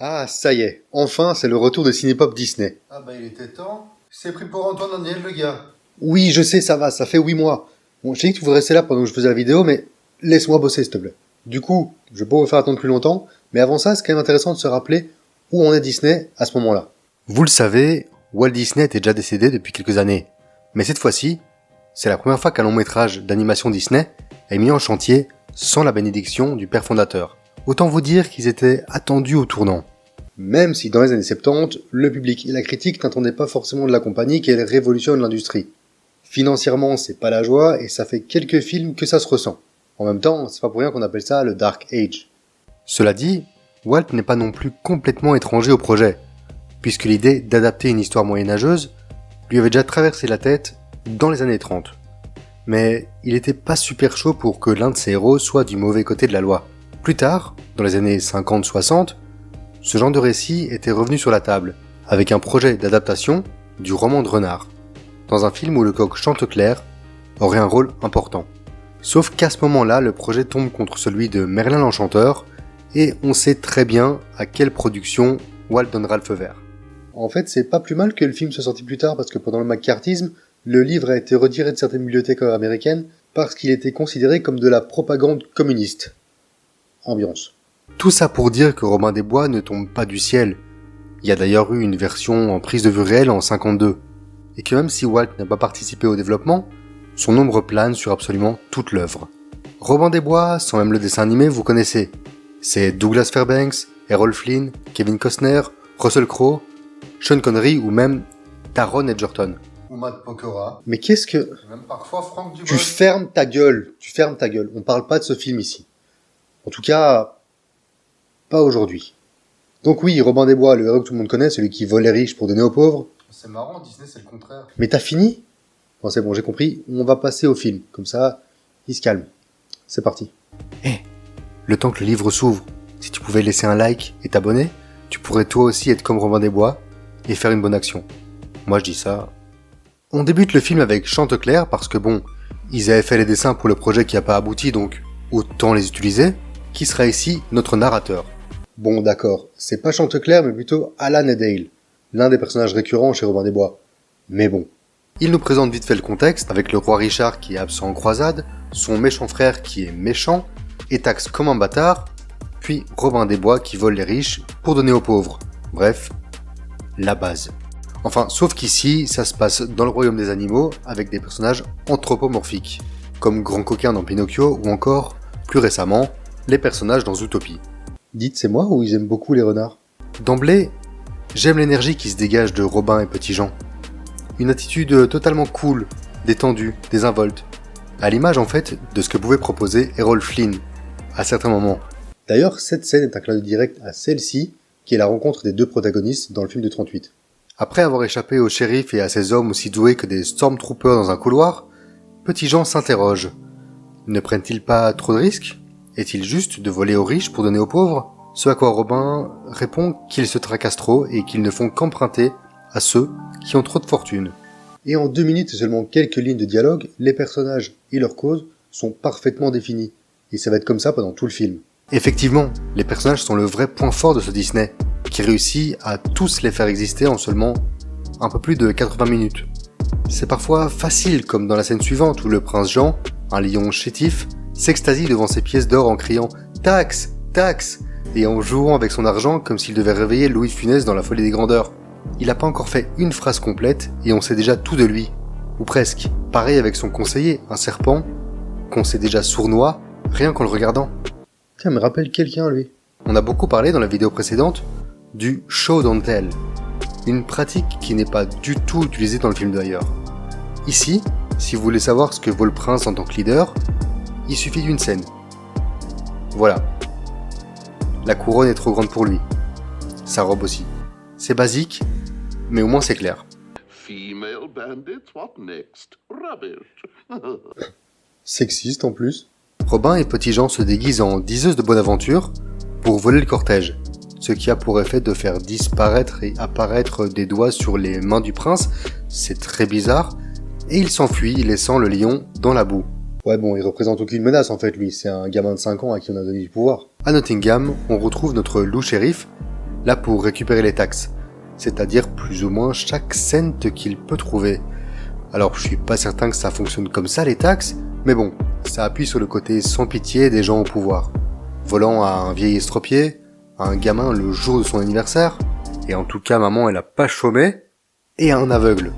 Ah, ça y est, enfin c'est le retour de Cinépop Disney. Ah bah il était temps. C'est pris pour Antoine Daniel le gars. Oui, je sais, ça va, ça fait 8 mois. Bon, je sais que tu voudrais rester là pendant que je faisais la vidéo, mais laisse-moi bosser s'il te plaît. Du coup, je vais pas vous faire attendre plus longtemps, mais avant ça, c'est quand même intéressant de se rappeler où on est Disney à ce moment-là. Vous le savez, Walt Disney était déjà décédé depuis quelques années. Mais cette fois-ci, c'est la première fois qu'un long métrage d'animation Disney est mis en chantier sans la bénédiction du père fondateur. Autant vous dire qu'ils étaient attendus au tournant. Même si dans les années 70, le public et la critique n'attendaient pas forcément de la compagnie qu'elle révolutionne l'industrie. Financièrement, c'est pas la joie et ça fait quelques films que ça se ressent. En même temps, c'est pas pour rien qu'on appelle ça le Dark Age. Cela dit, Walt n'est pas non plus complètement étranger au projet, puisque l'idée d'adapter une histoire moyenâgeuse lui avait déjà traversé la tête dans les années 30. Mais il était pas super chaud pour que l'un de ses héros soit du mauvais côté de la loi. Plus tard, dans les années 50-60, ce genre de récit était revenu sur la table, avec un projet d'adaptation du roman de Renard, dans un film où le coq Chanteclair aurait un rôle important. Sauf qu'à ce moment-là, le projet tombe contre celui de Merlin l'Enchanteur, et on sait très bien à quelle production Walt donnera le feu vert. En fait, c'est pas plus mal que le film soit sorti plus tard, parce que pendant le McCarthyisme, le livre a été retiré de certaines bibliothèques américaines parce qu'il était considéré comme de la propagande communiste. Ambiance. Tout ça pour dire que Robin des Bois ne tombe pas du ciel. Il y a d'ailleurs eu une version en prise de vue réelle en 52. Et que même si Walt n'a pas participé au développement, son ombre plane sur absolument toute l'œuvre. Robin des Bois, sans même le dessin animé, vous connaissez. C'est Douglas Fairbanks, Errol Flynn, Kevin Costner, Russell Crowe, Sean Connery ou même Taron Egerton. Ou Matt Pokora. Mais qu'est-ce que... Même parfois Franck Dubosc. Tu fermes ta gueule. On parle pas de ce film ici. En tout cas, pas aujourd'hui. Donc oui, Robin des Bois, le héros que tout le monde connaît, celui qui vole les riches pour donner aux pauvres. C'est marrant, Disney c'est le contraire. Mais t'as fini ? Bon, c'est bon, j'ai compris. On va passer au film. Comme ça, il se calme. C'est parti. Le temps que le livre s'ouvre, si tu pouvais laisser un like et t'abonner, tu pourrais toi aussi être comme Robin des Bois et faire une bonne action. Moi je dis ça. On débute le film avec Chanteclair parce que bon, ils avaient fait les dessins pour le projet qui a pas abouti, donc autant les utiliser. Qui sera ici notre narrateur ? Bon d'accord, c'est pas Chanteclair mais plutôt Alan et Dale, l'un des personnages récurrents chez Robin des Bois. Mais bon. Il nous présente vite fait le contexte avec le roi Richard qui est absent en croisade, son méchant frère qui est méchant, et taxe comme un bâtard, puis Robin des Bois qui vole les riches pour donner aux pauvres. Bref, la base. Enfin, sauf qu'ici, ça se passe dans le royaume des animaux avec des personnages anthropomorphiques, comme Grand Coquin dans Pinocchio ou encore, plus récemment, les personnages dans Zootopie. Dites, c'est moi ou ils aiment beaucoup les renards ? D'emblée, j'aime l'énergie qui se dégage de Robin et Petit Jean. Une attitude totalement cool, détendue, désinvolte. À l'image en fait de ce que pouvait proposer Errol Flynn à certains moments. D'ailleurs, cette scène est un clin d'œil direct à celle-ci, qui est la rencontre des deux protagonistes dans le film de 38. Après avoir échappé au shérif et à ses hommes aussi doués que des stormtroopers dans un couloir, Petit Jean s'interroge. Ne prennent-ils pas trop de risques ? Est-il juste de voler aux riches pour donner aux pauvres ? Ce à quoi Robin répond qu'ils se tracassent trop et qu'ils ne font qu'emprunter à ceux qui ont trop de fortune. Et en 2 minutes et seulement quelques lignes de dialogue, les personnages et leurs causes sont parfaitement définis. Et ça va être comme ça pendant tout le film. Effectivement, les personnages sont le vrai point fort de ce Disney, qui réussit à tous les faire exister en seulement un peu plus de 80 minutes. C'est parfois facile, comme dans la scène suivante où le prince Jean, un lion chétif, s'extasie devant ses pièces d'or en criant « Taxe ! Taxe !» et en jouant avec son argent comme s'il devait réveiller Louis de Funès dans la folie des grandeurs. Il n'a pas encore fait une phrase complète et on sait déjà tout de lui. Ou presque. Pareil avec son conseiller, un serpent, qu'on sait déjà sournois, rien qu'en le regardant. Tiens, me rappelle quelqu'un, lui. On a beaucoup parlé dans la vidéo précédente du show don't tell. Une pratique qui n'est pas du tout utilisée dans le film d'ailleurs. Ici, si vous voulez savoir ce que vaut le prince en tant que leader, il suffit d'une scène. Voilà. La couronne est trop grande pour lui. Sa robe aussi. C'est basique, mais au moins c'est clair. Female bandits, what next? Rubbish. Sexiste en plus. Robin et Petit Jean se déguisent en diseuses de bonne aventure pour voler le cortège, ce qui a pour effet de faire disparaître et apparaître des doigts sur les mains du prince, c'est très bizarre, et il s'enfuit laissant le lion dans la boue. Ouais bon, il représente aucune menace en fait lui, c'est un gamin de 5 ans à qui on a donné du pouvoir. À Nottingham, on retrouve notre loup shérif, là pour récupérer les taxes, c'est-à-dire plus ou moins chaque cent qu'il peut trouver. Alors je suis pas certain que ça fonctionne comme ça les taxes, mais bon, ça appuie sur le côté sans pitié des gens au pouvoir. Volant à un vieil estropié, à un gamin le jour de son anniversaire, et en tout cas maman elle a pas chômé, et à un aveugle.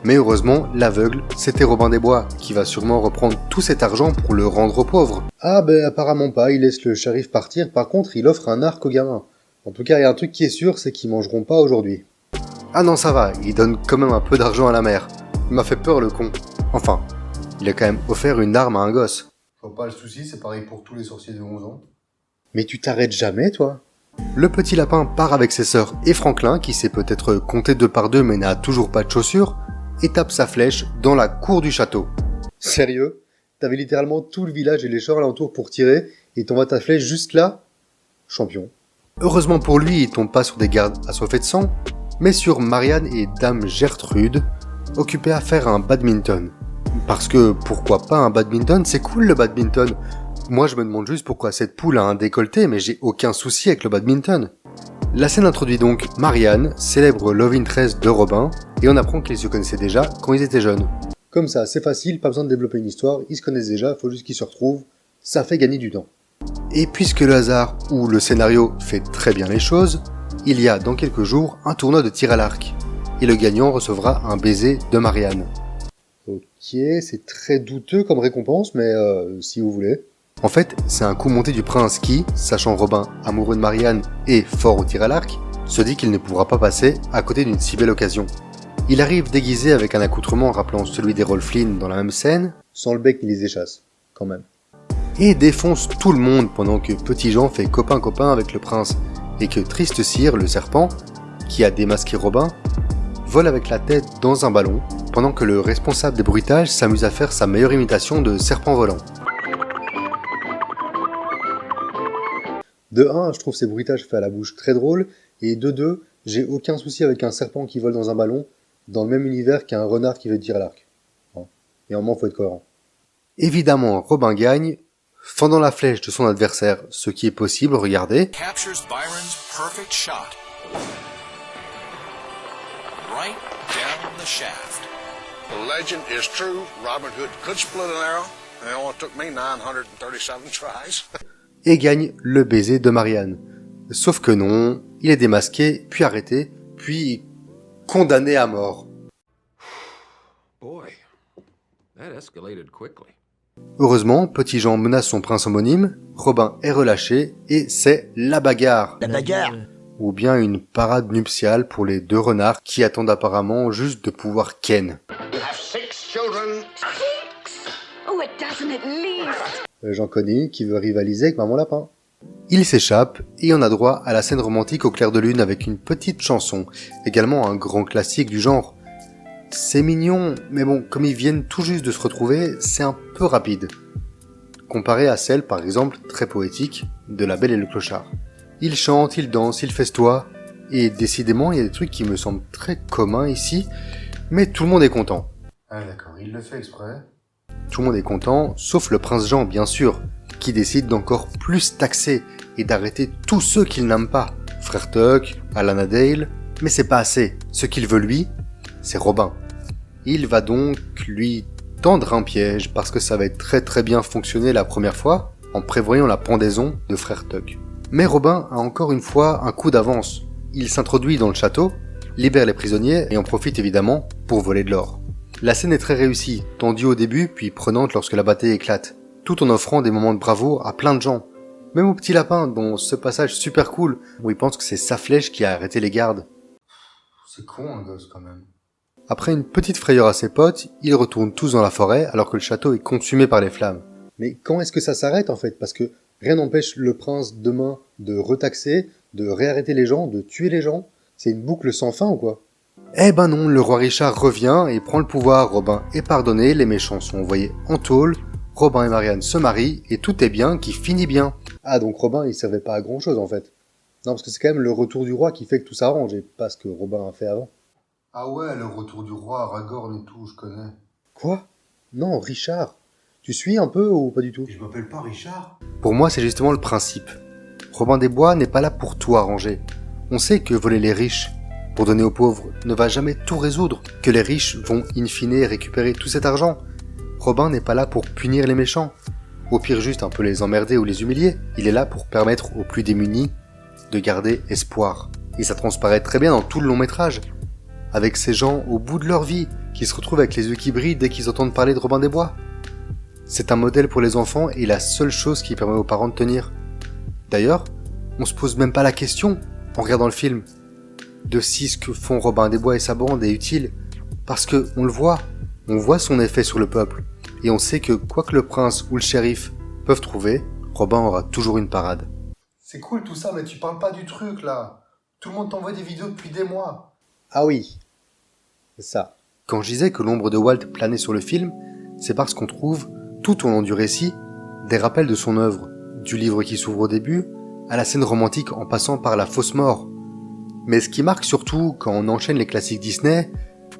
Mais heureusement, l'aveugle, c'était Robin des Bois, qui va sûrement reprendre tout cet argent pour le rendre aux pauvres. Ah ben apparemment pas, il laisse le shérif partir, par contre il offre un arc aux gamins. En tout cas, il y a un truc qui est sûr, c'est qu'ils mangeront pas aujourd'hui. Ah non ça va, il donne quand même un peu d'argent à la mère. Il m'a fait peur le con. Enfin, il a quand même offert une arme à un gosse. Faut pas le souci, c'est pareil pour tous les sorciers de 11 ans. Mais tu t'arrêtes jamais toi? Le petit lapin part avec ses sœurs et Franklin, qui sait peut-être compter 2 par 2 mais n'a toujours pas de chaussures, et tape sa flèche dans la cour du château. Sérieux? T'avais littéralement tout le village et les champs alentours pour tirer, et t'envoies ta flèche juste là? Champion. Heureusement pour lui, il tombe pas sur des gardes assoiffés de sang, mais sur Marianne et Dame Gertrude, occupées à faire un badminton. Parce que pourquoi pas un badminton? C'est cool le badminton. Moi je me demande juste pourquoi cette poule a un décolleté, mais j'ai aucun souci avec le badminton. La scène introduit donc Marianne, célèbre love interest de Robin, et on apprend qu'ils se connaissaient déjà quand ils étaient jeunes. Comme ça, c'est facile, pas besoin de développer une histoire, ils se connaissent déjà, faut juste qu'ils se retrouvent, ça fait gagner du temps. Et puisque le hasard ou le scénario fait très bien les choses, il y a dans quelques jours un tournoi de tir à l'arc, et le gagnant recevra un baiser de Marianne. Ok, c'est très douteux comme récompense, mais si vous voulez. En fait, c'est un coup monté du prince qui, sachant Robin amoureux de Marianne et fort au tir à l'arc, se dit qu'il ne pourra pas passer à côté d'une si belle occasion. Il arrive déguisé avec un accoutrement rappelant celui des Rolf Flynn dans la même scène, sans le bec ni les échasses, quand même. Et défonce tout le monde pendant que Petit Jean fait copain-copain avec le prince, et que Triste Cire, le serpent, qui a démasqué Robin, vole avec la tête dans un ballon, pendant que le responsable des bruitages s'amuse à faire sa meilleure imitation de serpent volant. De 1, je trouve ces bruitages faits à la bouche très drôles, et de 2, j'ai aucun souci avec un serpent qui vole dans un ballon, dans le même univers qu'un renard qui veut tirer à l'arc. Et en moins, faut être cohérent. Évidemment, Robin gagne, fendant la flèche de son adversaire, ce qui est possible, regardez. Captures Byron's perfect shot. Right down the shaft. The legend is true. Robin Hood could split an arrow, and it only took me 937 tries. Et gagne le baiser de Marianne. Sauf que non, il est démasqué, puis arrêté, puis condamné à mort. Boy, that escalated quickly. Heureusement, Petit Jean menace son prince homonyme, Robin est relâché, et c'est la bagarre. La bagarre. Ou bien une parade nuptiale pour les 2 renards qui attendent apparemment juste de pouvoir ken. You have 6 children. Oh, a dozen at least. J'en connais une qui veut rivaliser avec Maman Lapin. Il s'échappe et on a droit à la scène romantique au clair de lune avec une petite chanson, également un grand classique du genre. C'est mignon, mais bon, comme ils viennent tout juste de se retrouver, c'est un peu rapide. Comparé à celle, par exemple, très poétique, de La Belle et le Clochard. Ils chantent, ils dansent, ils festoient, et décidément il y a des trucs qui me semblent très communs ici, mais tout le monde est content. Ah d'accord, il le fait exprès. Tout le monde est content, sauf le prince Jean, bien sûr, qui décide d'encore plus taxer et d'arrêter tous ceux qu'il n'aime pas. Frère Tuck, Alana Dale, mais c'est pas assez. Ce qu'il veut lui, c'est Robin. Il va donc lui tendre un piège, parce que ça va être très bien fonctionné la première fois, en prévoyant la pendaison de Frère Tuck. Mais Robin a encore une fois un coup d'avance. Il s'introduit dans le château, libère les prisonniers et en profite évidemment pour voler de l'or. La scène est très réussie, tendue au début puis prenante lorsque la bataille éclate, tout en offrant des moments de bravoure à plein de gens. Même au petit lapin, dont ce passage super cool, où il pense que c'est sa flèche qui a arrêté les gardes. C'est con un gosse quand même. Après une petite frayeur à ses potes, ils retournent tous dans la forêt alors que le château est consumé par les flammes. Mais quand est-ce que ça s'arrête en fait? Parce que rien n'empêche le prince demain de retaxer, de réarrêter les gens, de tuer les gens. C'est une boucle sans fin ou quoi? Eh ben non, le roi Richard revient et prend le pouvoir. Robin est pardonné, les méchants sont envoyés en tôle, Robin et Marianne se marient et tout est bien qui finit bien. Ah donc Robin il servait pas à grand chose en fait. Non parce que c'est quand même le retour du roi qui fait que tout s'arrange et pas ce que Robin a fait avant. Ah ouais, le retour du roi, Aragorn et tout, je connais. Quoi? Non, Richard. Tu suis un peu ou pas du tout? Je m'appelle pas Richard. Pour moi c'est justement le principe. Robin des Bois n'est pas là pour tout arranger. On sait que voler les riches pour donner aux pauvres ne va jamais tout résoudre, que les riches vont in fine récupérer tout cet argent. Robin n'est pas là pour punir les méchants, au pire juste un peu les emmerder ou les humilier, il est là pour permettre aux plus démunis de garder espoir. Et ça transparaît très bien dans tout le long métrage, avec ces gens au bout de leur vie, qui se retrouvent avec les yeux qui brillent dès qu'ils entendent parler de Robin des Bois. C'est un modèle pour les enfants et la seule chose qui permet aux parents de tenir. D'ailleurs, on se pose même pas la question, en regardant le film, de si ce que font Robin des Bois et sa bande est utile, parce que on le voit, on voit son effet sur le peuple, et on sait que quoi que le prince ou le shérif peuvent trouver, Robin aura toujours une parade. C'est cool tout ça, mais tu parles pas du truc là. Tout le monde t'envoie des vidéos depuis des mois. Ah oui, c'est ça. Quand je disais que l'ombre de Walt planait sur le film, c'est parce qu'on trouve, tout au long du récit, des rappels de son œuvre, du livre qui s'ouvre au début, à la scène romantique en passant par la fausse mort. Mais ce qui marque surtout quand on enchaîne les classiques Disney,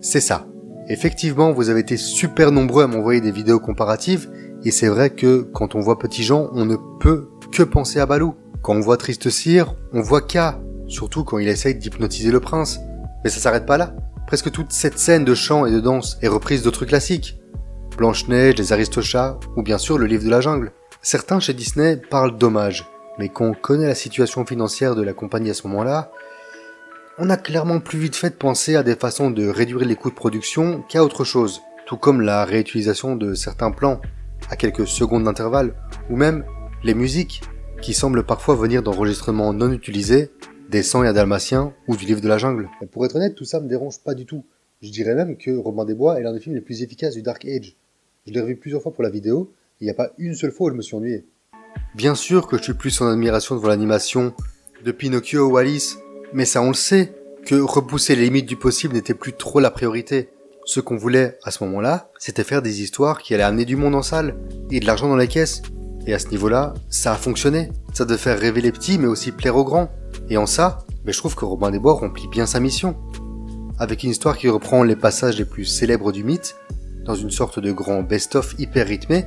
c'est ça. Effectivement, vous avez été super nombreux à m'envoyer des vidéos comparatives, et c'est vrai que quand on voit Petit Jean, on ne peut que penser à Balou. Quand on voit Triste Cire, on voit K, surtout quand il essaye d'hypnotiser le prince. Mais ça s'arrête pas là. Presque toute cette scène de chant et de danse est reprise d'autres classiques. Blanche-Neige, les Aristochats, ou bien sûr le livre de la jungle. Certains chez Disney parlent d'hommage, mais quand on connaît la situation financière de la compagnie à ce moment-là, on a clairement plus vite fait de penser à des façons de réduire les coûts de production qu'à autre chose, tout comme la réutilisation de certains plans, à quelques secondes d'intervalle, ou même les musiques, qui semblent parfois venir d'enregistrements non utilisés, des 100 et un Dalmatiens ou du livre de la jungle. Mais pour être honnête, tout ça me dérange pas du tout. Je dirais même que Robin des Bois est l'un des films les plus efficaces du Dark Age. Je l'ai revu plusieurs fois pour la vidéo, et il n'y a pas une seule fois où je me suis ennuyé. Bien sûr que je suis plus en admiration devant l'animation de Pinocchio ou Alice, mais ça on le sait, que repousser les limites du possible n'était plus trop la priorité. Ce qu'on voulait à ce moment-là, c'était faire des histoires qui allaient amener du monde en salle, et de l'argent dans les caisses. Et à ce niveau-là, ça a fonctionné. Ça devait faire rêver les petits, mais aussi plaire aux grands. Et en ça, je trouve que Robin des Bois remplit bien sa mission. Avec une histoire qui reprend les passages les plus célèbres du mythe, dans une sorte de grand best-of hyper rythmé,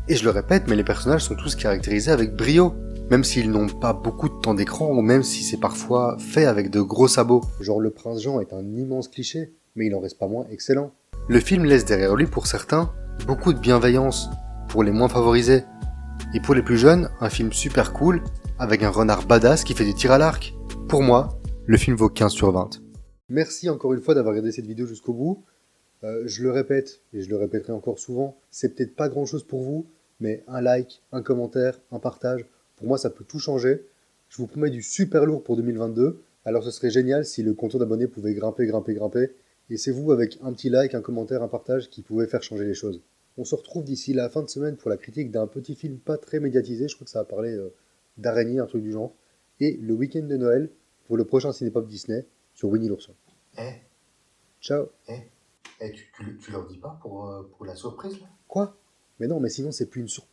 et je le répète, mais les personnages sont tous caractérisés avec brio, même s'ils n'ont pas beaucoup de temps d'écran, ou même si c'est parfois fait avec de gros sabots. Genre le prince Jean est un immense cliché, mais il en reste pas moins excellent. Le film laisse derrière lui, pour certains, beaucoup de bienveillance, pour les moins favorisés. Et pour les plus jeunes, un film super cool, avec un renard badass qui fait des tirs à l'arc. Pour moi, le film vaut 15 sur 20. Merci encore une fois d'avoir regardé cette vidéo jusqu'au bout. Je le répète, et je le répéterai encore souvent, c'est peut-être pas grand chose pour vous, mais un like, un commentaire, un partage, pour moi ça peut tout changer. Je vous promets du super lourd pour 2022, alors ce serait génial si le compte d'abonnés pouvait grimper, et c'est vous avec un petit like, un commentaire, un partage qui pouvait faire changer les choses. On se retrouve d'ici la fin de semaine pour la critique d'un petit film pas très médiatisé, je crois que ça va parler d'araignée, un truc du genre, et le week-end de Noël pour le prochain Cinépop Disney sur Winnie l'ourson. Ciao. Tu leur dis pas pour la surprise là? Quoi? Mais non, mais sinon c'est plus une surprise.